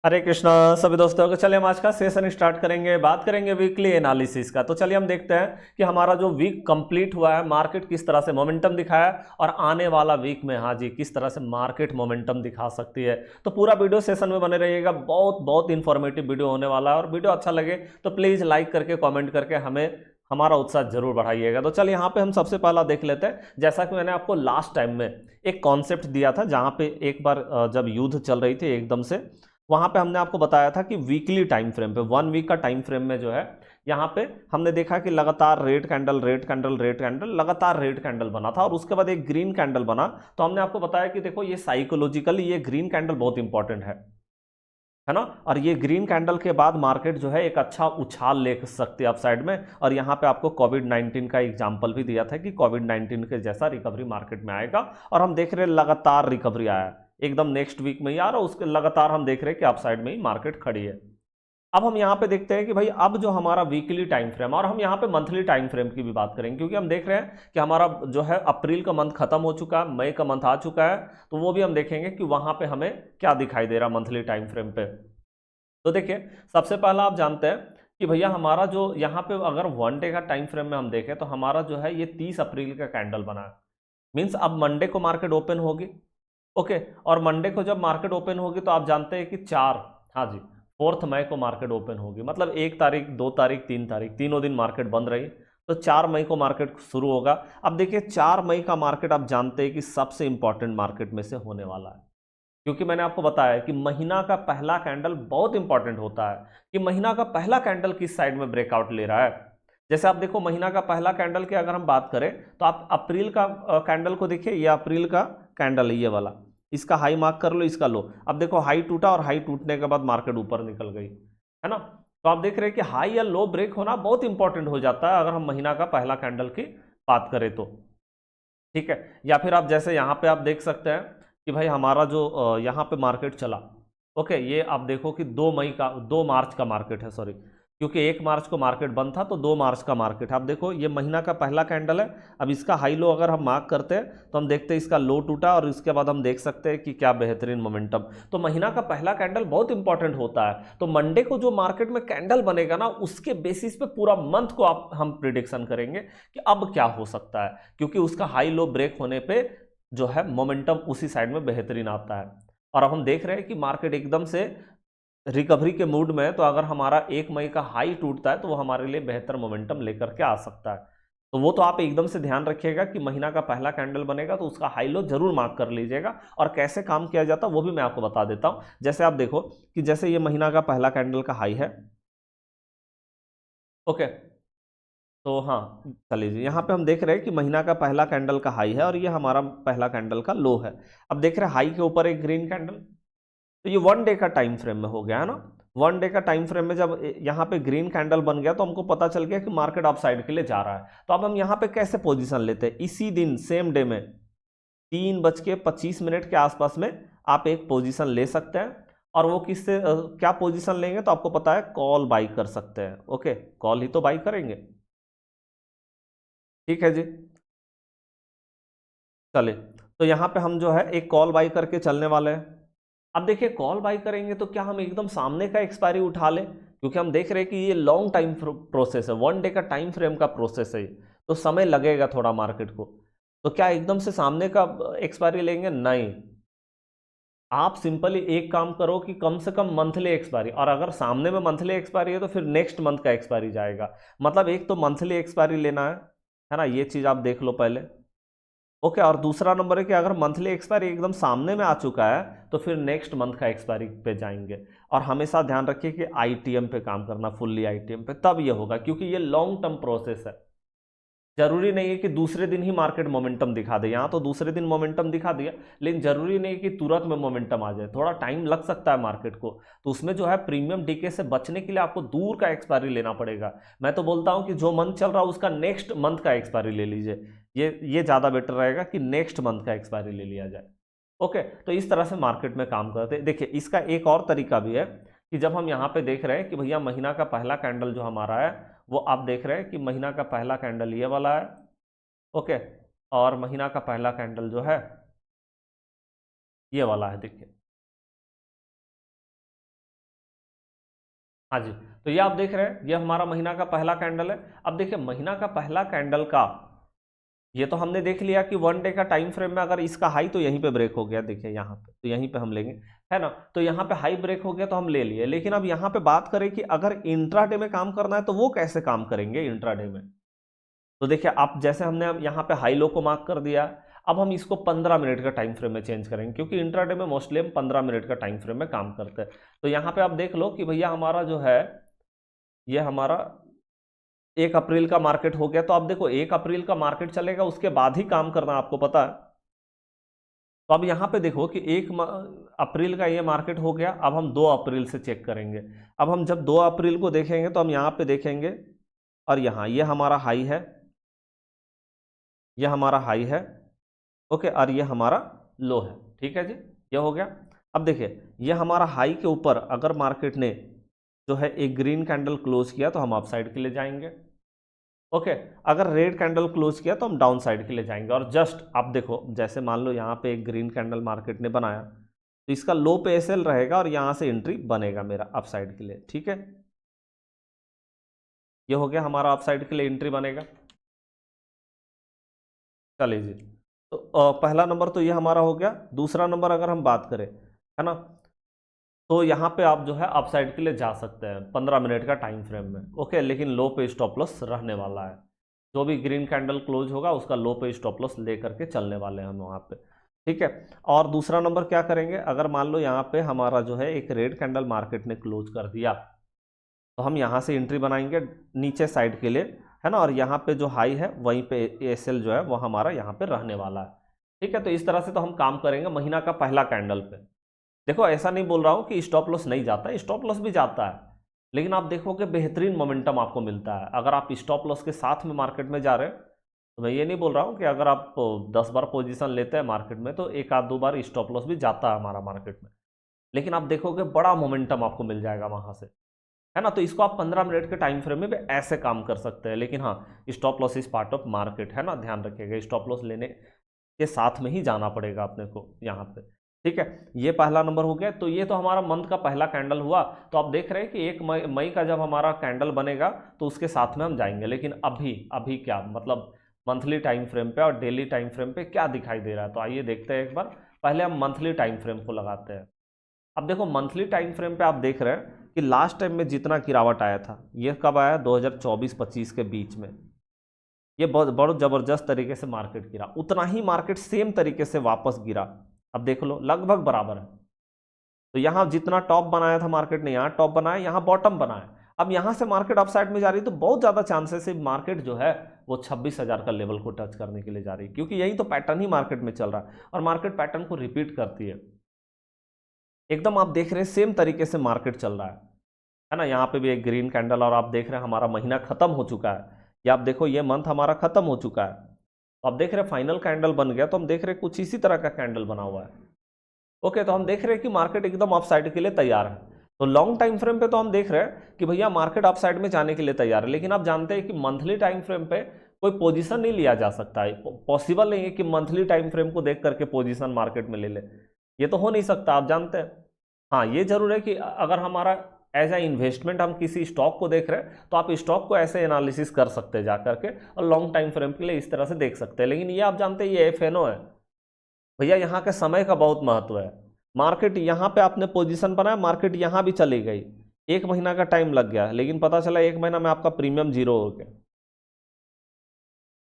हरे कृष्णा सभी दोस्तों को। चलिए हम आज का सेशन स्टार्ट करेंगे, बात करेंगे वीकली एनालिसिस का। तो चलिए हम देखते हैं कि हमारा जो वीक कंप्लीट हुआ है, मार्केट किस तरह से मोमेंटम दिखाया और आने वाला वीक में हाँ जी किस तरह से मार्केट मोमेंटम दिखा सकती है। तो पूरा वीडियो सेशन में बने रहिएगा, बहुत बहुत इंफॉर्मेटिव वीडियो होने वाला है। और वीडियो अच्छा लगे तो प्लीज़ लाइक करके कॉमेंट करके हमें हमारा उत्साह जरूर बढ़ाइएगा। तो चलिए यहाँ पे हम सबसे पहला देख लेते हैं। जैसा कि मैंने आपको लास्ट टाइम में एक कॉन्सेप्ट दिया था, जहाँ पे एक बार जब युद्ध चल रही थी एकदम से, वहां पे हमने आपको बताया था कि वीकली टाइम फ्रेम पे, 1 वीक का टाइम फ्रेम में जो है यहाँ पे हमने देखा कि लगातार red candle red candle red candle लगातार रेड कैंडल बना था और उसके बाद एक ग्रीन कैंडल बना। तो हमने आपको बताया कि देखो ये साइकोलॉजिकली ये ग्रीन कैंडल बहुत इंपॉर्टेंट है ना। और ये ग्रीन कैंडल के बाद मार्केट जो है एक अच्छा उछाल ले सकती है अपसाइड में। और यहाँ पे आपको कोविड 19 का एग्जांपल भी दिया था कि कोविड 19 के जैसा रिकवरी मार्केट में आएगा। और हम देख रहे हैं लगातार रिकवरी आया एकदम नेक्स्ट वीक में ही आ रहा है, उसके लगातार हम देख रहे हैं कि अपसाइड में ही मार्केट खड़ी है। अब हम यहाँ पे देखते हैं कि भाई अब जो हमारा वीकली टाइम फ्रेम, और हम यहाँ पे मंथली टाइम फ्रेम की भी बात करेंगे, क्योंकि हम देख रहे हैं कि हमारा जो है अप्रैल का मंथ खत्म हो चुका है, मई का मंथ आ चुका है। तो वो भी हम देखेंगे कि वहां पे हमें क्या दिखाई दे रहा मंथली टाइम फ्रेम पे। तो देखिए सबसे पहला आप जानते हैं कि भैया हमारा जो यहाँ पे अगर 1 डे का टाइम फ्रेम में हम देखें तो हमारा जो है ये 30 अप्रैल का कैंडल बना है। मीन्स अब मंडे को मार्केट ओपन होगी। ओके, और मंडे को जब मार्केट ओपन होगी तो आप जानते हैं कि 4, हाँ जी, 4 मई को मार्केट ओपन होगी। मतलब 1 तारीख 2 तारीख 3 तारीख तीनों दिन मार्केट बंद रही। तो 4 मई को मार्केट शुरू होगा। अब देखिए 4 मई का मार्केट आप जानते हैं कि सबसे इंपॉर्टेंट मार्केट में से होने वाला है, क्योंकि मैंने आपको बताया कि महीना का पहला कैंडल बहुत इंपॉर्टेंट होता है कि महीना का पहला कैंडल किस साइड में ब्रेकआउट ले रहा है। जैसे आप देखो महीना का पहला कैंडल की अगर हम बात करें तो आप अप्रैल का कैंडल को देखिए, ये अप्रैल का कैंडल है ये वाला, इसका हाई मार्क कर लो, इसका लो। अब देखो हाई टूटा और हाई टूटने के बाद मार्केट ऊपर निकल गई, है ना। तो आप देख रहे हैं कि हाई या लो ब्रेक होना बहुत इंपॉर्टेंट हो जाता है अगर हम महीना का पहला कैंडल की बात करें तो। ठीक है, या फिर आप जैसे यहाँ पे आप देख सकते हैं कि भाई हमारा जो यहाँ पे मार्केट चला। ओके, ये आप देखो कि 2 मार्च का मार्केट है, सॉरी, क्योंकि 1 मार्च को मार्केट बंद था तो 2 मार्च का मार्केट है। आप देखो ये महीना का पहला कैंडल है। अब इसका हाई लो अगर हम मार्क करते हैं तो हम देखते हैं इसका लो टूटा और इसके बाद हम देख सकते हैं कि क्या बेहतरीन मोमेंटम। तो महीना का पहला कैंडल बहुत इंपॉर्टेंट होता है। तो मंडे को जो मार्केट में कैंडल बनेगा ना, उसके बेसिस पे पूरा मंथ को आप हम प्रिडिक्शन करेंगे कि अब क्या हो सकता है, क्योंकि उसका हाई लो ब्रेक होने पे जो है मोमेंटम उसी साइड में बेहतरीन आता है। और अब हम देख रहे हैं कि मार्केट एकदम से रिकवरी के मूड में है। तो अगर हमारा 1 मई का हाई टूटता है तो वो हमारे लिए बेहतर मोमेंटम लेकर के आ सकता है। तो वो तो आप एकदम से ध्यान रखिएगा कि महीना का पहला कैंडल बनेगा तो उसका हाई लो जरूर मार्क कर लीजिएगा। और कैसे काम किया जाता है वो भी मैं आपको बता देता हूं। जैसे आप देखो कि जैसे ये महीना का पहला कैंडल का हाई है। ओके, तो हाँ चलिए जी, यहाँ पे हम देख रहे हैं कि महीना का पहला कैंडल का हाई है और ये हमारा पहला कैंडल का लो है। अब देख रहे हैं हाई के ऊपर एक ग्रीन कैंडल। तो ये 1 डे का टाइम फ्रेम में हो गया है ना। 1 डे का टाइम फ्रेम में जब यहाँ पे ग्रीन कैंडल बन गया तो हमको पता चल गया कि मार्केट अप साइड के लिए जा रहा है। तो अब हम यहाँ पे कैसे पोजीशन लेते हैं, इसी दिन सेम डे में 3:25 के आसपास में आप एक पोजीशन ले सकते हैं। और वो किससे क्या पोजीशन लेंगे तो आपको पता है कॉल बाई कर सकते हैं। ओके, कॉल ही तो बाई करेंगे। ठीक है जी, चले। तो यहाँ पे हम जो है एक कॉल बाई करके चलने वाले हैं। अब देखिए कॉल बाई करेंगे तो क्या हम एकदम सामने का एक्सपायरी उठा लें, क्योंकि हम देख रहे हैं कि ये लॉन्ग टाइम प्रोसेस है, 1 डे का टाइम फ्रेम का प्रोसेस है, तो समय लगेगा थोड़ा मार्केट को। तो क्या एकदम से सामने का एक्सपायरी लेंगे? नहीं। आप सिंपली एक काम करो कि कम से कम मंथली एक्सपायरी, और अगर सामने में मंथली एक्सपायरी है तो फिर नेक्स्ट मंथ का एक्सपायरी जाएगा। मतलब एक तो मंथली एक्सपायरी लेना है ना, ये चीज आप देख लो पहले। ओके, और दूसरा नंबर है कि अगर मंथली एक्सपायरी एकदम सामने में आ चुका है तो फिर नेक्स्ट मंथ का एक्सपायरी पे जाएंगे। और हमेशा ध्यान रखिए कि आईटीएम पे काम करना, फुल्ली आईटीएम पे, तब ये होगा, क्योंकि ये लॉन्ग टर्म प्रोसेस है। जरूरी नहीं है कि दूसरे दिन ही मार्केट मोमेंटम दिखा दे। यहाँ तो दूसरे दिन मोमेंटम दिखा दिया, लेकिन जरूरी नहीं कि तुरंत में मोमेंटम आ जाए, थोड़ा टाइम लग सकता है मार्केट को। तो उसमें जो है प्रीमियम डीके से बचने के लिए आपको दूर का एक्सपायरी लेना पड़ेगा। मैं तो बोलता हूं कि जो मंथ चल रहा है उसका नेक्स्ट मंथ का एक्सपायरी ले लीजिए। ये ज़्यादा बेटर रहेगा कि नेक्स्ट मंथ का एक्सपायरी ले लिया जाए। ओके, तो इस तरह से मार्केट में काम करते हैं। देखिए इसका एक और तरीका भी है कि जब हम यहाँ पे देख रहे हैं कि भैया महीना का पहला कैंडल जो हमारा है, वो आप देख रहे हैं कि महीना का पहला कैंडल ये वाला है। ओके, और महीना का पहला कैंडल जो है ये वाला है, देखिए। हाँ जी, तो ये आप देख रहे हैं, ये हमारा महीना का पहला कैंडल है। अब देखिए महीना का पहला कैंडल का ये तो हमने देख लिया कि 1 डे का टाइम फ्रेम में अगर इसका हाई तो यहीं पे ब्रेक हो गया, देखिए यहाँ पे, तो यहीं पे हम लेंगे, है ना। तो यहाँ पे हाई ब्रेक हो गया तो हम ले लिए। लेकिन अब यहाँ पे बात करें कि अगर इंट्राडे में काम करना है तो वो कैसे काम करेंगे इंट्राडे में। तो देखिए आप, जैसे हमने अब यहाँ पे हाई लो को मार्क कर दिया, अब हम इसको 15 मिनट का टाइम फ्रेम में चेंज करेंगे, क्योंकि इंट्राडे में मोस्टली हम 15 मिनट का टाइम फ्रेम में काम करते हैं। तो यहाँ पे आप देख लो कि भैया हमारा जो है, ये हमारा 1 अप्रैल का मार्केट हो गया। तो आप देखो 1 अप्रैल का मार्केट चलेगा, उसके बाद ही काम करना, आपको पता है। तो अब यहाँ पे देखो कि 1 अप्रैल का ये मार्केट हो गया। अब हम 2 अप्रैल से चेक करेंगे। अब हम जब 2 अप्रैल को देखेंगे तो हम यहाँ पे देखेंगे, और यहाँ ये हमारा हाई है, ये हमारा हाई है, ओके, और ये हमारा लो है, ठीक है जी, ये हो गया। अब देखिए ये हमारा हाई के ऊपर अगर मार्केट ने जो है एक ग्रीन कैंडल क्लोज किया तो हम अप साइड के लिए जाएंगे, ओके। अगर रेड कैंडल क्लोज किया तो हम डाउन साइड के लिए जाएंगे। और जस्ट आप देखो, जैसे मान लो यहाँ पे एक ग्रीन कैंडल मार्केट ने बनाया तो इसका लो पे एसएल रहेगा और यहाँ से एंट्री बनेगा मेरा अप साइड के लिए, ठीक है। ये हो गया हमारा अप साइड के लिए एंट्री बनेगा। चलिए जी, तो पहला नंबर तो ये हमारा हो गया। दूसरा नंबर अगर हम बात करें, है ना, तो यहाँ पे आप जो है अप साइड के लिए जा सकते हैं 15 मिनट का टाइम फ्रेम में, ओके। लेकिन लो पे स्टॉप लॉस रहने वाला है, जो भी ग्रीन कैंडल क्लोज होगा उसका लो पे स्टॉप लॉस ले करके चलने वाले हैं हम वहाँ पे, ठीक है। और दूसरा नंबर क्या करेंगे, अगर मान लो यहाँ पे हमारा जो है एक रेड कैंडल मार्केट ने क्लोज कर दिया तो हम यहाँ से एंट्री बनाएंगे नीचे साइड के लिए, है ना। और यहाँ पे जो हाई है वहीं पे एसएल जो है वो हमारा यहाँ पे रहने वाला है, ठीक है। तो इस तरह से तो हम काम करेंगे महीना का पहला कैंडल पे। देखो ऐसा नहीं बोल रहा हूँ कि स्टॉप लॉस नहीं जाता है, स्टॉप लॉस भी जाता है, लेकिन आप देखोगे बेहतरीन मोमेंटम आपको मिलता है अगर आप स्टॉप लॉस के साथ में मार्केट में जा रहे हैं। तो मैं ये नहीं बोल रहा हूँ कि अगर आप 10 बार पोजीशन लेते हैं मार्केट में तो एक आध दो बार स्टॉप लॉस भी जाता है हमारा मार्केट में, लेकिन आप देखोगे बड़ा मोमेंटम आपको मिल जाएगा वहाँ से, है ना। तो इसको आप 15 मिनट के टाइम फ्रेम में भी ऐसे काम कर सकते हैं। लेकिन हाँ, stop loss is part of market, है ना, ध्यान रखिएगा, स्टॉप लॉस लेने के साथ में ही जाना पड़ेगा अपने को यहाँ पे, ठीक है। ये पहला नंबर हो गया। तो ये तो हमारा मंथ का पहला कैंडल हुआ। तो आप देख रहे हैं कि 1 मई का जब हमारा कैंडल बनेगा तो उसके साथ में हम जाएंगे। लेकिन अभी अभी क्या मतलब मंथली टाइम फ्रेम पे और डेली टाइम फ्रेम पे क्या दिखाई दे रहा है, तो आइए देखते हैं एक बार। पहले हम मंथली टाइम फ्रेम को लगाते हैं। अब देखो मंथली टाइम फ्रेम पे आप देख रहे हैं कि लास्ट टाइम में जितना गिरावट आया था ये कब आया, 2024-25 के बीच में। ये बहुत ज़बरदस्त तरीके से मार्केट गिरा, उतना ही मार्केट सेम तरीके से वापस गिरा। अब देख लो लगभग बराबर है। तो यहाँ जितना टॉप बनाया था मार्केट ने, यहाँ टॉप बनाया, यहाँ बॉटम बनाया। अब यहाँ से मार्केट अपसाइड में जा रही है तो बहुत ज़्यादा चांसेस है मार्केट जो है वो 26,000 का लेवल को टच करने के लिए जा रही है, क्योंकि यही तो पैटर्न ही मार्केट में चल रहा है और मार्केट पैटर्न को रिपीट करती है। एकदम आप देख रहे हैं सेम तरीके से मार्केट चल रहा है ना। यहाँ पे भी एक ग्रीन कैंडल और आप देख रहे हैं हमारा महीना खत्म हो चुका है। या आप देखो ये मंथ हमारा खत्म हो चुका है, तो आप देख रहे हैं फाइनल कैंडल बन गया। तो हम देख रहे हैं कुछ इसी तरह का कैंडल बना हुआ है, ओके। तो हम देख रहे हैं कि मार्केट एकदम अपसाइड के लिए तैयार है। तो लॉन्ग टाइम फ्रेम पे तो हम देख रहे हैं कि भैया मार्केट अपसाइड में जाने के लिए तैयार है। लेकिन आप जानते हैं कि मंथली टाइम फ्रेम पे कोई पोजीशन नहीं लिया जा सकता है, पॉसिबल नहीं है कि मंथली टाइम फ्रेम को देख करके पोजीशन मार्केट में ले ले, ये तो हो नहीं सकता, आप जानते हैं। हाँ ये जरूर है कि अगर हमारा एज ए इन्वेस्टमेंट हम किसी स्टॉक को देख रहे हैं तो आप स्टॉक को ऐसे एनालिसिस कर सकते हैं जा करके और लॉन्ग टाइम फ्रेम के लिए इस तरह से देख सकते हैं। लेकिन ये आप जानते हैं ये एफएनओ है भैया, यहाँ के समय का बहुत महत्व है। मार्केट यहाँ पे आपने पोजीशन बनाया, मार्केट यहाँ भी चली गई, 1 महीना का टाइम लग गया, लेकिन पता चला 1 महीना में आपका प्रीमियम 0 हो गया।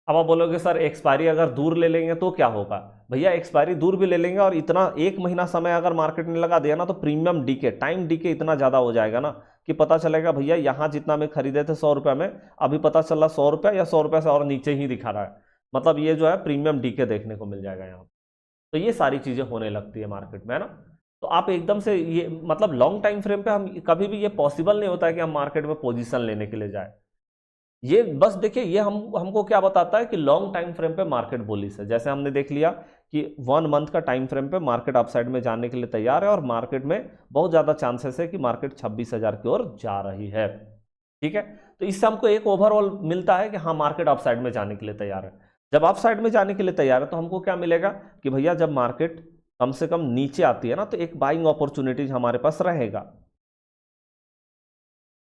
अब आप बोलोगे सर एक्सपायरी अगर दूर ले लेंगे तो क्या होगा, भैया एक्सपायरी दूर भी ले लेंगे और इतना 1 महीना समय अगर मार्केट ने लगा दिया ना तो प्रीमियम डीके, टाइम डीके इतना ज़्यादा हो जाएगा ना कि पता चलेगा भैया यहाँ जितना में खरीदे थे 100 रुपये में, अभी पता चला 100 रुपये या 100 रुपये से और नीचे ही दिखा रहा है। मतलब ये जो है प्रीमियम डीके देखने को मिल जाएगा यहाँ। तो ये सारी चीज़ें होने लगती है मार्केट में, है ना। तो आप एकदम से ये मतलब लॉन्ग टाइम फ्रेम पे हम कभी भी ये पॉसिबल नहीं होता है कि हम मार्केट में पोजीशन लेने के लिए जाए। ये बस देखिए ये हमको क्या बताता है कि लॉन्ग टाइम फ्रेम पे मार्केट बुलिश है। जैसे हमने देख लिया कि 1 मंथ का टाइम फ्रेम पे मार्केट अपसाइड में जाने के लिए तैयार है और मार्केट में बहुत ज़्यादा चांसेस है कि मार्केट 26,000 की ओर जा रही है, ठीक है। तो इससे हमको एक ओवरऑल मिलता है कि हाँ मार्केट अपसाइड में जाने के लिए तैयार है। जब अपसाइड में जाने के लिए तैयार है तो हमको क्या मिलेगा कि भैया जब मार्केट कम से कम नीचे आती है ना तो एक बाइंग अपॉर्चुनिटीज हमारे पास रहेगा।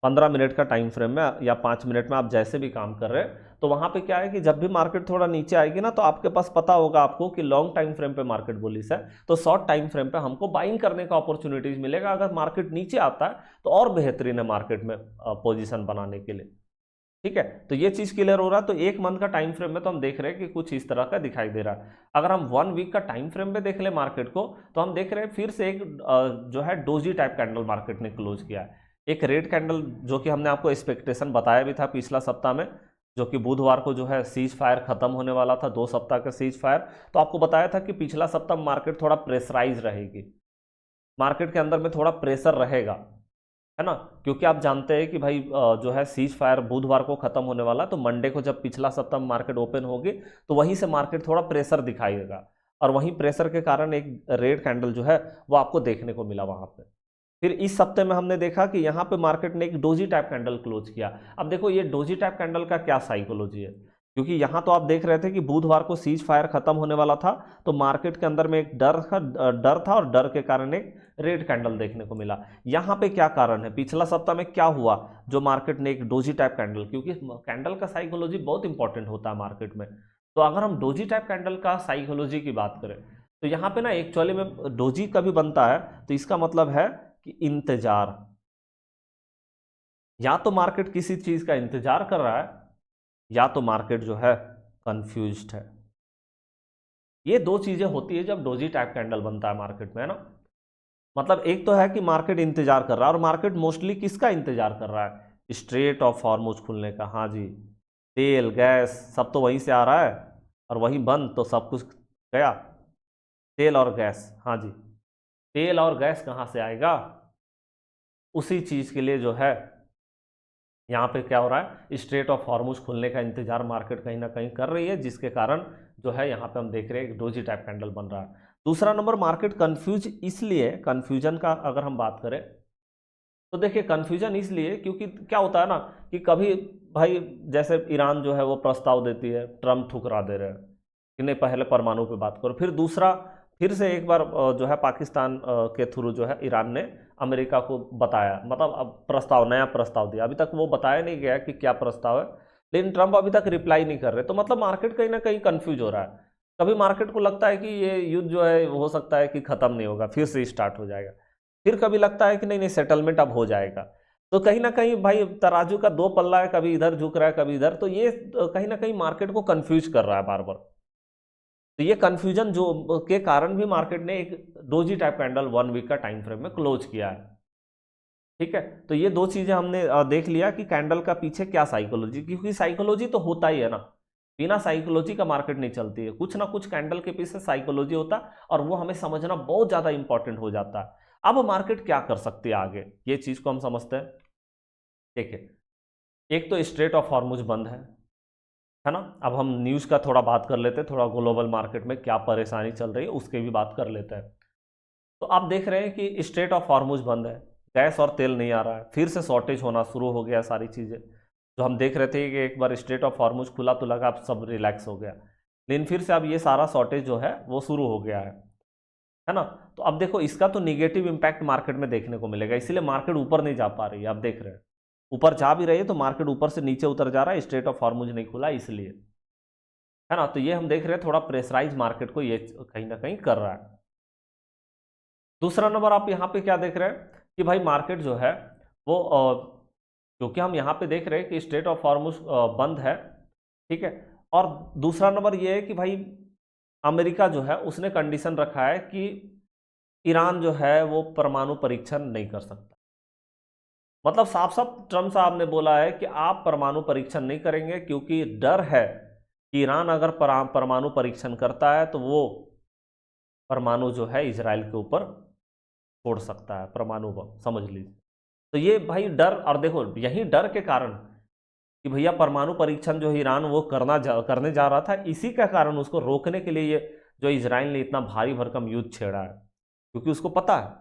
15 मिनट का टाइम फ्रेम में या 5 मिनट में आप जैसे भी काम कर रहे हैं, तो वहां पे क्या है कि जब भी मार्केट थोड़ा नीचे आएगी ना, तो आपके पास पता होगा आपको कि लॉन्ग टाइम फ्रेम पे मार्केट बुलिश है, तो शॉर्ट टाइम फ्रेम पे हमको बाइंग करने का अपॉर्चुनिटीज मिलेगा। अगर मार्केट नीचे आता है तो और बेहतरीन है मार्केट में पोजीशन बनाने के लिए। ठीक है, तो ये चीज क्लियर हो रहा है। तो एक मंथ का टाइम फ्रेम में तो हम देख रहे हैं कि कुछ इस तरह का दिखाई दे रहा है। अगर हम 1 वीक का टाइम फ्रेम में देख ले मार्केट को, तो हम देख रहे हैं फिर से एक जो है डोजी टाइप कैंडल मार्केट ने क्लोज किया है। एक रेड कैंडल जो कि हमने आपको एक्सपेक्टेशन बताया भी था पिछला सप्ताह में, जो कि बुधवार को जो है सीज फायर खत्म होने वाला था, 2 सप्ताह का सीज फायर। तो आपको बताया था कि पिछला सप्ताह मार्केट थोड़ा प्रेशराइज रहेगी, मार्केट के अंदर में थोड़ा प्रेशर रहेगा, है ना, क्योंकि आप जानते हैं कि भाई जो है सीज फायर बुधवार को खत्म होने वाला, तो मंडे को जब पिछला सप्ताह मार्केट ओपन होगी तो वहीं से मार्केट थोड़ा प्रेशर दिखाएगा, और वहीं प्रेशर के कारण एक रेड कैंडल जो है वो आपको देखने को मिला वहां पे। फिर इस सप्ते में हमने देखा कि यहाँ पे मार्केट ने एक डोजी टाइप कैंडल क्लोज किया। अब देखो ये डोजी टाइप कैंडल का क्या साइकोलॉजी है, क्योंकि यहाँ तो आप देख रहे थे कि बुधवार को सीज फायर खत्म होने वाला था, तो मार्केट के अंदर में एक डर था और डर के कारण एक रेड कैंडल देखने को मिला। यहाँ पे क्या कारण है, पिछला सप्ताह में क्या हुआ जो मार्केट ने एक डोजी टाइप कैंडल, क्योंकि कैंडल का साइकोलॉजी बहुत इंपॉर्टेंट होता है मार्केट में। तो अगर हम डोजी टाइप कैंडल का साइकोलॉजी की बात करें, तो यहाँ पे ना एक्चुअली में डोजी कभी बनता है तो इसका मतलब है कि इंतजार, या तो मार्केट किसी चीज का इंतजार कर रहा है, या तो मार्केट जो है कंफ्यूज्ड है। ये दो चीजें होती है जब डोजी टाइप कैंडल बनता है मार्केट में, है ना। मतलब एक तो है कि मार्केट इंतजार कर रहा है, और मार्केट मोस्टली किसका इंतजार कर रहा है, स्ट्रेट ऑफ हॉर्मुज खुलने का। हाँ जी, तेल गैस सब तो वहीं से आ रहा है, और वहीं बंद तो सब कुछ गया। तेल और गैस, हाँ जी, तेल और गैस कहाँ से आएगा, उसी चीज के लिए जो है यहाँ पे क्या हो रहा है, स्ट्रेट ऑफ हॉर्मुज खुलने का इंतजार मार्केट कहीं ना कहीं कर रही है, जिसके कारण जो है यहाँ पे हम देख रहे हैं एक डोजी टाइप कैंडल बन रहा है। दूसरा नंबर, मार्केट कंफ्यूज इसलिए, कंफ्यूजन का अगर हम बात करें तो देखिए कंफ्यूजन इसलिए क्योंकि क्या होता है ना कि कभी भाई जैसे ईरान जो है वो प्रस्ताव देती है, ट्रम्प ठुकरा दे रहे हैं कि नहीं पहले परमाणु पे बात करो, फिर दूसरा फिर से एक बार जो है पाकिस्तान के थ्रू जो है ईरान ने अमेरिका को बताया, मतलब अब प्रस्ताव, नया प्रस्ताव दिया। अभी तक वो बताया नहीं गया कि क्या प्रस्ताव है, लेकिन ट्रम्प अभी तक रिप्लाई नहीं कर रहे, तो मतलब मार्केट कहीं ना कहीं कंफ्यूज हो रहा है। कभी मार्केट को लगता है कि ये युद्ध जो है हो सकता है कि खत्म नहीं होगा, फिर से स्टार्ट हो जाएगा, फिर कभी लगता है कि नहीं नहीं सेटलमेंट अब हो जाएगा। तो कहीं ना कहीं भाई तराजू का दो पल्ला है, कभी इधर झुक रहा है कभी इधर, तो ये कहीं ना कहीं मार्केट को कंफ्यूज कर रहा है बार बार। तो ये कंफ्यूजन जो के कारण भी मार्केट ने एक डोजी टाइप कैंडल 1 वीक का टाइम फ्रेम में क्लोज किया है। ठीक है, तो ये दो चीजें हमने देख लिया कि कैंडल का पीछे क्या साइकोलॉजी, क्योंकि साइकोलॉजी तो होता ही है ना, बिना साइकोलॉजी का मार्केट नहीं चलती है, कुछ ना कुछ कैंडल के पीछे साइकोलॉजी होता है, और वो हमें समझना बहुत ज्यादा इंपॉर्टेंट हो जाता है। अब मार्केट क्या कर सकती है आगे, ये चीज को हम समझते हैं। देखिए, एक तो स्ट्रेट ऑफ हॉर्मुज बंद है ना। अब हम न्यूज़ का थोड़ा बात कर लेते हैं, थोड़ा ग्लोबल मार्केट में क्या परेशानी चल रही है उसके भी बात कर लेते हैं। तो आप देख रहे हैं कि स्ट्रेट ऑफ हॉर्मुज बंद है, गैस और तेल नहीं आ रहा है, फिर से शॉर्टेज होना शुरू हो गया, सारी चीज़ें जो हम देख रहे थे कि एक बार स्ट्रेट ऑफ हॉर्मुज खुला तो लगा अब सब रिलैक्स हो गया, लेकिन फिर से अब ये सारा शॉर्टेज जो है वो शुरू हो गया है ना। तो अब देखो इसका तो निगेटिव इम्पैक्ट मार्केट में देखने को मिलेगा, इसीलिए मार्केट ऊपर नहीं जा पा रही है। आप देख रहे हैं ऊपर जा भी रही है तो मार्केट ऊपर से नीचे उतर जा रहा है, स्ट्रेट ऑफ हॉर्मुज नहीं खुला इसलिए, है ना। तो ये हम देख रहे हैं थोड़ा प्रेशराइज मार्केट को ये कहीं ना कहीं कर रहा है। दूसरा नंबर आप यहाँ पे क्या देख रहे हैं कि भाई मार्केट जो है वो क्योंकि हम यहाँ पे देख रहे हैं कि स्ट्रेट ऑफ हॉर्मुज बंद है, ठीक है। और दूसरा नंबर ये है कि भाई अमेरिका जो है उसने कंडीशन रखा है कि ईरान जो है वो परमाणु परीक्षण नहीं कर सकता, मतलब साफ साफ ट्रम्प साहब ने बोला है कि आप परमाणु परीक्षण नहीं करेंगे, क्योंकि डर है कि ईरान अगर परमाणु परीक्षण करता है तो वो परमाणु जो है इजराइल के ऊपर छोड़ सकता है, परमाणु बम समझ लीजिए। तो ये भाई डर, और देखो यही डर के कारण कि भैया परमाणु परीक्षण जो ईरान वो करने जा रहा था, इसी का कारण उसको रोकने के लिए ये जो इजराइल ने इतना भारी भरकम युद्ध छेड़ा है, क्योंकि उसको पता है।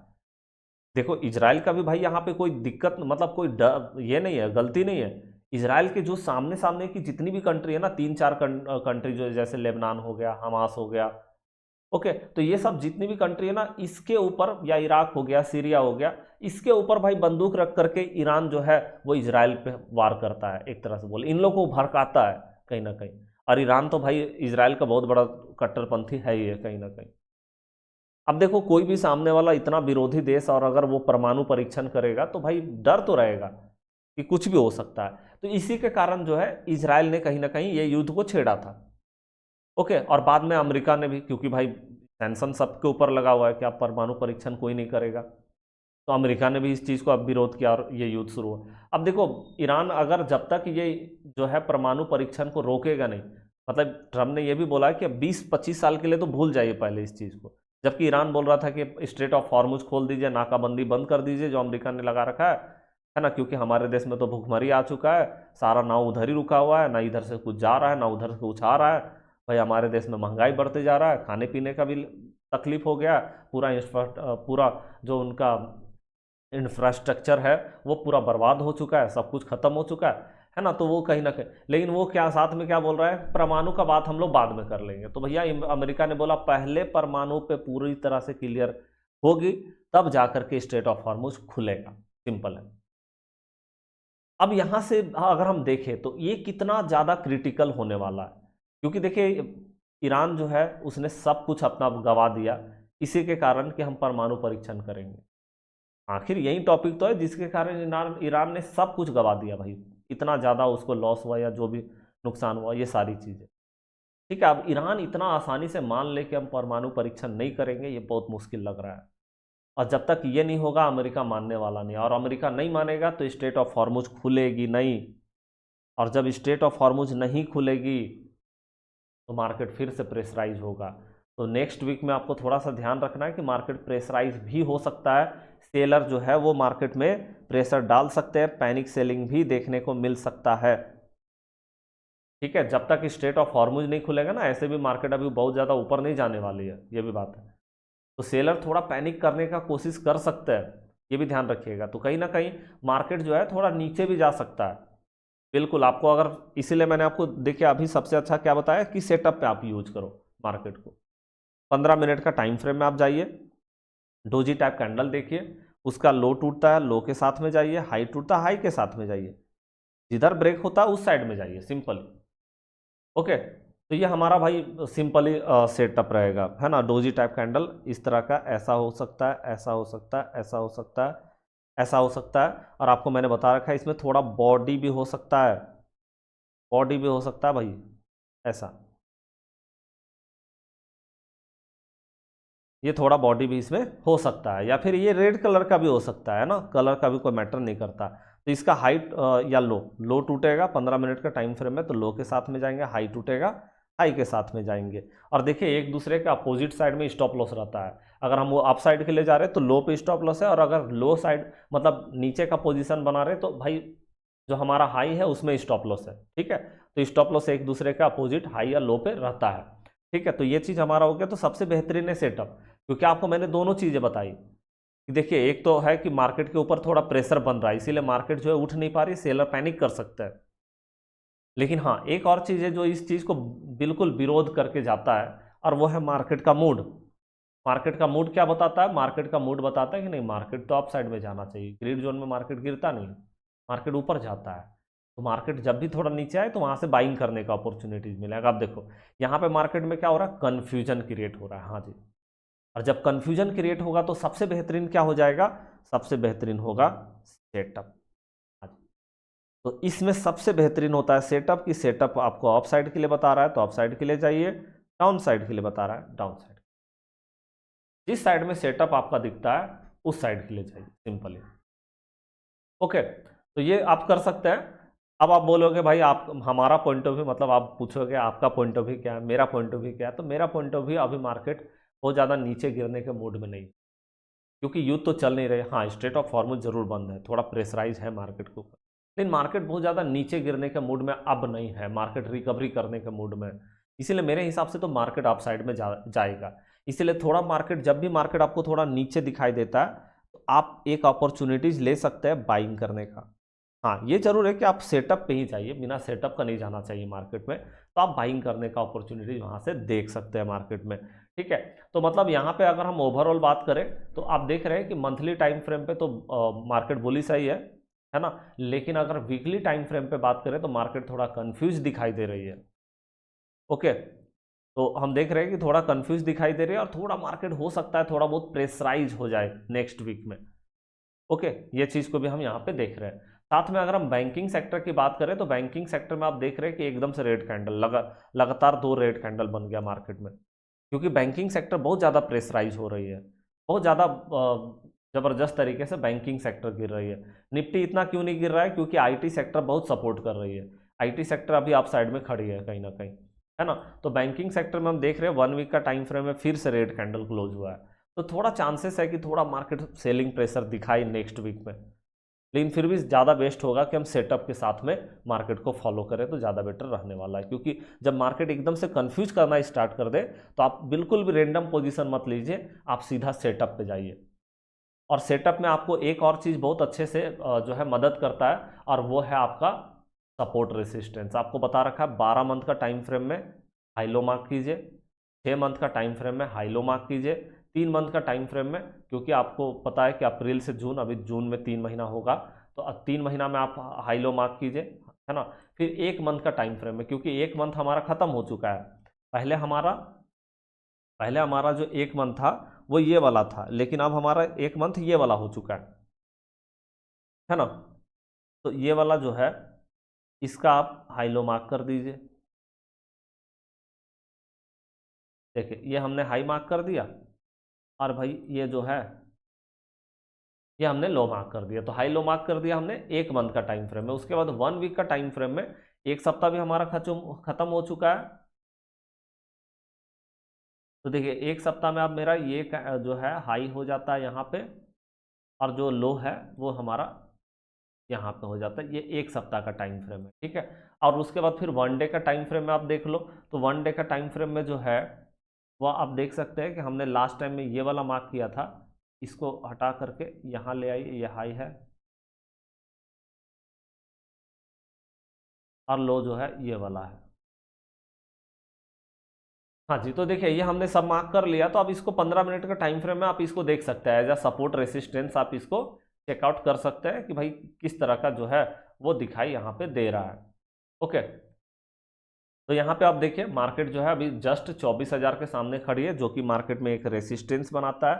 देखो इजराइल का भी भाई यहाँ पे कोई दिक्कत, मतलब कोई डर ये नहीं है, गलती नहीं है। इजराइल के जो सामने सामने की जितनी भी कंट्री है ना, 3-4 कंट्री जो जैसे लेबनान हो गया, हमास हो गया, ओके, तो ये सब जितनी भी कंट्री है ना, इसके ऊपर, या इराक हो गया, सीरिया हो गया, इसके ऊपर भाई बंदूक रख करके ईरान जो है वो इजराइल पे वार करता है, एक तरह से बोले इन लोगों को भड़काता है कहीं ना कहीं। और ईरान तो भाई इजराइल का बहुत बड़ा कट्टरपंथी है ही है कहीं ना कहीं। अब देखो, कोई भी सामने वाला इतना विरोधी देश, और अगर वो परमाणु परीक्षण करेगा तो भाई डर तो रहेगा कि कुछ भी हो सकता है। तो इसी के कारण जो है इजराइल ने कहीं ना कहीं ये युद्ध को छेड़ा था। ओके, और बाद में अमेरिका ने भी, क्योंकि भाई सैंक्शन सबके ऊपर लगा हुआ है कि आप परमाणु परीक्षण कोई नहीं करेगा, तो अमेरिका ने भी इस चीज़ को अब विरोध किया और ये युद्ध शुरू हुआ। अब देखो, ईरान अगर जब तक ये जो है परमाणु परीक्षण को रोकेगा नहीं, मतलब ट्रम्प ने ये भी बोला है कि 20-25 साल के लिए तो भूल जाइए पहले इस चीज़ को, जबकि ईरान बोल रहा था कि स्ट्रेट ऑफ हॉर्मुज खोल दीजिए, नाकाबंदी बंद कर दीजिए जो अमेरिका ने लगा रखा है ना, क्योंकि हमारे देश में तो भुखमरी आ चुका है, सारा नाव उधर ही रुका हुआ है, ना इधर से कुछ जा रहा है ना उधर से कुछ आ रहा है। भाई हमारे देश में महंगाई बढ़ते जा रहा है, खाने पीने का भी तकलीफ हो गया, पूरा जो उनका इंफ्रास्ट्रक्चर है वो पूरा बर्बाद हो चुका है, सब कुछ खत्म हो चुका है ना। तो वो कहीं ना कहीं, लेकिन वो क्या साथ में क्या बोल रहा है, परमाणु का बात हम लोग बाद में कर लेंगे। तो भैया अमेरिका ने बोला पहले परमाणु पे पूरी तरह से क्लियर होगी, तब जाकर के स्ट्रेट ऑफ हॉर्मुज खुलेगा, सिंपल है। अब यहां से अगर हम देखें तो ये कितना ज्यादा क्रिटिकल होने वाला है, क्योंकि देखिए ईरान जो है उसने सब कुछ अपना गवा दिया इसी के कारण कि हम परमाणु परीक्षण करेंगे। आखिर यही टॉपिक तो है जिसके कारण ईरान ने सब कुछ गवा दिया भाई, इतना ज़्यादा उसको लॉस हुआ या जो भी नुकसान हुआ, ये सारी चीज़ें। ठीक है, अब ईरान इतना आसानी से मान ले कि हम परमाणु परीक्षण नहीं करेंगे, ये बहुत मुश्किल लग रहा है। और जब तक ये नहीं होगा अमेरिका मानने वाला नहीं, और अमेरिका नहीं मानेगा तो स्ट्रेट ऑफ हॉर्मुज खुलेगी नहीं, और जब स्ट्रेट ऑफ हॉर्मुज नहीं खुलेगी तो मार्केट फिर से प्रेशराइज होगा। तो नेक्स्ट वीक में आपको थोड़ा सा ध्यान रखना है कि मार्केट प्रेशराइज भी हो सकता है, सेलर जो है वो मार्केट में प्रेशर डाल सकते हैं, पैनिक सेलिंग भी देखने को मिल सकता है। ठीक है, जब तक स्ट्रेट ऑफ हॉर्मुज नहीं खुलेगा ना, ऐसे भी मार्केट अभी बहुत ज़्यादा ऊपर नहीं जाने वाली है, ये भी बात है। तो सेलर थोड़ा पैनिक करने का कोशिश कर सकते हैं, ये भी ध्यान रखिएगा। तो कहीं ना कहीं मार्केट जो है थोड़ा नीचे भी जा सकता है, बिल्कुल। आपको अगर, इसीलिए मैंने आपको देखिए अभी सबसे अच्छा क्या बताया कि सेटअप पे आप यूज करो मार्केट को। 15 मिनट का टाइम फ्रेम में आप जाइए, डोजी टाइप कैंडल देखिए, उसका लो टूटता है लो के साथ में जाइए, हाई टूटता है हाई के साथ में जाइए, जिधर ब्रेक होता है उस साइड में जाइए, सिंपल। ओके, तो ये हमारा भाई सिंपली सेटअप रहेगा, है ना। डोजी टाइप कैंडल इस तरह का, ऐसा हो सकता है, ऐसा हो सकता है, ऐसा हो सकता है, ऐसा हो सकता है, और आपको मैंने बता रखा है इसमें थोड़ा बॉडी भी हो सकता है, बॉडी भी हो सकता है भाई, ऐसा, ये थोड़ा बॉडी भी इसमें हो सकता है, या फिर ये रेड कलर का भी हो सकता है ना, कलर का भी कोई मैटर नहीं करता। तो इसका हाइट या लो टूटेगा 15 मिनट का टाइम फ्रेम में, तो लो के साथ में जाएंगे, हाई टूटेगा हाई के साथ में जाएंगे। और देखिए एक दूसरे के अपोजिट साइड में स्टॉप लॉस रहता है, अगर हम वो अप साइड के लिए जा रहे हैं तो लो पे स्टॉप लॉस है, और अगर लो साइड मतलब नीचे का पोजीशन बना रहे तो भाई जो हमारा हाई है उसमें स्टॉप लॉस है। ठीक है, तो स्टॉप लॉस एक दूसरे का अपोजिट हाई या लो पे रहता है। ठीक है, तो ये चीज़ हमारा हो गया। तो सबसे बेहतरीन है सेटअप, क्योंकि आपको मैंने दोनों चीज़ें बताई कि देखिए एक तो है कि मार्केट के ऊपर थोड़ा प्रेशर बन रहा है, इसीलिए मार्केट जो है उठ नहीं पा रही, सेलर पैनिक कर सकता है। लेकिन हाँ, एक और चीज़ है जो इस चीज़ को बिल्कुल विरोध करके जाता है, और वो है मार्केट का मूड। मार्केट का मूड क्या बताता है, मार्केट का मूड बताता है कि नहीं, मार्केट तो अप साइड में जाना चाहिए, ग्रीन जोन में मार्केट गिरता नहीं, मार्केट ऊपर जाता है। तो मार्केट जब भी थोड़ा नीचे आए तो वहां से बाइंग करने का अपॉर्चुनिटीज मिलेगा। आप देखो यहाँ पे मार्केट में क्या हो रहा है, कन्फ्यूजन क्रिएट हो रहा है, हाँ जी। और जब कन्फ्यूजन क्रिएट होगा तो सबसे बेहतरीन क्या हो जाएगा, सबसे बेहतरीन होगा सेटअप। तो इसमें सबसे बेहतरीन होता है सेटअप, की सेटअप आपको अप साइड के लिए बता रहा है तो अप साइड के लिए जाइए, डाउन साइड के लिए बता रहा है डाउन साइड, जिस साइड में सेटअप आपका दिखता है उस साइड के लिए जाइए, सिंपली। ओके, तो ये आप कर सकते हैं। अब आप बोलोगे भाई आप, हमारा पॉइंट ऑफ व्यू, मतलब आप पूछोगे आपका पॉइंट ऑफ व्यू क्या है, मेरा पॉइंट ऑफ व्यू क्या है। तो मेरा पॉइंट ऑफ व्यू, अभी मार्केट बहुत ज़्यादा नीचे गिरने के मूड में नहीं, क्योंकि युद्ध तो चल नहीं रहे। हाँ, स्ट्रेट ऑफ हॉर्मुज जरूर बंद है, थोड़ा प्रेशराइज है मार्केट के ऊपर, लेकिन मार्केट बहुत ज़्यादा नीचे गिरने के मूड में अब नहीं है, मार्केट रिकवरी करने के मूड में। इसीलिए मेरे हिसाब से तो मार्केट अप साइड में जाएगा। इसीलिए थोड़ा मार्केट, जब भी मार्केट आपको थोड़ा नीचे दिखाई देता है तो आप एक अपॉर्चुनिटीज ले सकते हैं बाइंग करने का। हाँ, ये जरूर है कि आप सेटअप पे ही जाइए, बिना सेटअप का नहीं जाना चाहिए मार्केट में, तो आप बाइंग करने का अपॉर्चुनिटी वहाँ से देख सकते हैं मार्केट में। ठीक है। तो मतलब यहाँ पे अगर हम ओवरऑल बात करें तो आप देख रहे हैं कि मंथली टाइम फ्रेम पे तो मार्केट बुलिश है ना, लेकिन अगर वीकली टाइम फ्रेम पे बात करें तो मार्केट थोड़ा कंफ्यूज दिखाई दे रही है। ओके, तो हम देख रहे हैं कि थोड़ा कंफ्यूज दिखाई दे रही है और थोड़ा मार्केट हो सकता है थोड़ा बहुत प्रेशराइज हो जाए नेक्स्ट वीक में। ओके, ये चीज़ को भी हम यहाँ पे देख रहे हैं। साथ में अगर हम बैंकिंग सेक्टर की बात करें तो बैंकिंग सेक्टर में आप देख रहे हैं कि एकदम से रेड कैंडल लगातार 2 रेड कैंडल बन गया मार्केट में, क्योंकि बैंकिंग सेक्टर बहुत ज़्यादा प्रेशराइज हो रही है, बहुत ज़्यादा ज़बरदस्त तरीके से बैंकिंग सेक्टर गिर रही है। निफ्टी इतना क्यों नहीं गिर रहा है? क्योंकि आईटी सेक्टर बहुत सपोर्ट कर रही है, आईटी सेक्टर अभी आप साइड में खड़ी है कहीं ना कहीं, है ना। तो बैंकिंग सेक्टर में हम देख रहे हैं 1 वीक का टाइम फ्रेम में फिर से रेड कैंडल क्लोज हुआ है, तो थोड़ा चांसेस है कि थोड़ा मार्केट सेलिंग प्रेशर दिखाए नेक्स्ट वीक में, लेकिन फिर भी ज़्यादा बेस्ट होगा कि हम सेटअप के साथ में मार्केट को फॉलो करें तो ज़्यादा बेटर रहने वाला है। क्योंकि जब मार्केट एकदम से कंफ्यूज करना स्टार्ट कर दे तो आप बिल्कुल भी रेंडम पोजीशन मत लीजिए, आप सीधा सेटअप पे जाइए। और सेटअप में आपको एक और चीज़ बहुत अच्छे से जो है मदद करता है, और वो है आपका सपोर्ट रेसिस्टेंस। आपको बता रखा है 12 मंथ का टाइम फ्रेम में हाई लो मार्क कीजिए, 6 मंथ का टाइम फ्रेम में हाई लो मार्क कीजिए, 3 मंथ का टाइम फ्रेम में, क्योंकि आपको पता है कि अप्रैल से जून, अभी जून में 3 महीना होगा, तो 3 महीना में आप हाई लो मार्क कीजिए, है ना। फिर 1 मंथ का टाइम फ्रेम में, क्योंकि 1 मंथ हमारा खत्म हो चुका है। पहले हमारा जो 1 मंथ था वो ये वाला था, लेकिन अब हमारा 1 मंथ ये वाला हो चुका है ना। तो ये वाला जो है इसका आप हाई लो मार्क कर दीजिए। देखिए ये हमने हाई मार्क कर दिया, और भाई ये जो है ये हमने लो मार्क कर दिया। तो हाई लो मार्क कर दिया हमने 1 मंथ का टाइम फ्रेम में। उसके बाद 1 वीक का टाइम फ्रेम में, 1 सप्ताह भी हमारा खत्म हो चुका है। तो देखिए 1 सप्ताह में अब मेरा ये जो है हाई हो जाता है यहाँ पे, और जो लो है वो हमारा यहाँ पे हो जाता है। ये 1 सप्ताह का टाइम फ्रेम है, ठीक है। और उसके बाद फिर 1 डे का टाइम फ्रेम में आप देख लो, तो 1 डे का टाइम फ्रेम में जो है वो आप देख सकते हैं कि हमने लास्ट टाइम में ये वाला मार्क किया था, इसको हटा करके यहाँ ले आइए, ये हाई है, और लो जो है ये वाला है। हाँ जी, तो देखिए ये हमने सब मार्क कर लिया, तो अब इसको 15 मिनट का टाइम फ्रेम में आप इसको देख सकते हैं एज अ सपोर्ट रेसिस्टेंस, आप इसको चेकआउट कर सकते हैं कि भाई किस तरह का जो है वो दिखाई यहाँ पे दे रहा है। ओके, तो यहाँ पे आप देखिए मार्केट जो है अभी जस्ट 24,000 के सामने खड़ी है, जो कि मार्केट में एक रेसिस्टेंस बनाता है।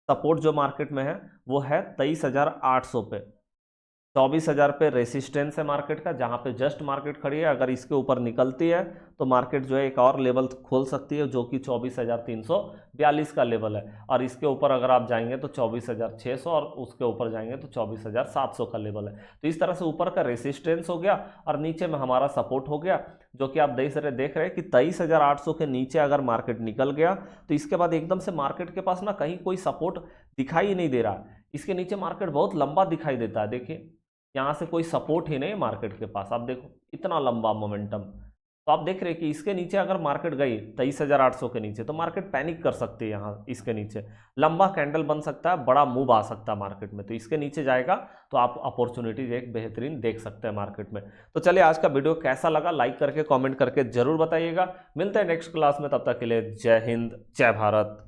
सपोर्ट जो मार्केट में है वो है 23,800 पे। 24,000 पे रेसिस्टेंस है मार्केट का, जहां पे जस्ट मार्केट खड़ी है। अगर इसके ऊपर निकलती है तो मार्केट जो है एक और लेवल खोल सकती है, जो कि 24,342 का लेवल है। और इसके ऊपर अगर आप जाएंगे तो 24,600, और उसके ऊपर जाएंगे तो 24,700 का लेवल है। तो इस तरह से ऊपर का रेसिस्टेंस हो गया और नीचे में हमारा सपोर्ट हो गया, जो कि आप देख रहे हैं कि 23,800 के नीचे अगर मार्केट निकल गया तो इसके बाद एकदम से मार्केट के पास ना कहीं कोई सपोर्ट दिखाई ही नहीं दे रहा। इसके नीचे मार्केट बहुत लंबा दिखाई देता है। देखिए यहाँ से कोई सपोर्ट ही नहीं है मार्केट के पास, आप देखो इतना लंबा मोमेंटम। तो आप देख रहे हैं कि इसके नीचे अगर मार्केट गई 23,800 के नीचे तो मार्केट पैनिक कर सकती है। यहाँ इसके नीचे लंबा कैंडल बन सकता है, बड़ा मूव आ सकता है मार्केट में। तो इसके नीचे जाएगा तो आप अपॉर्चुनिटीज एक बेहतरीन देख सकते हैं मार्केट में। तो चलिए आज का वीडियो कैसा लगा, लाइक करके कमेंट करके जरूर बताइएगा। मिलते हैं नेक्स्ट क्लास में, तब तक के लिए जय हिंद, जय भारत।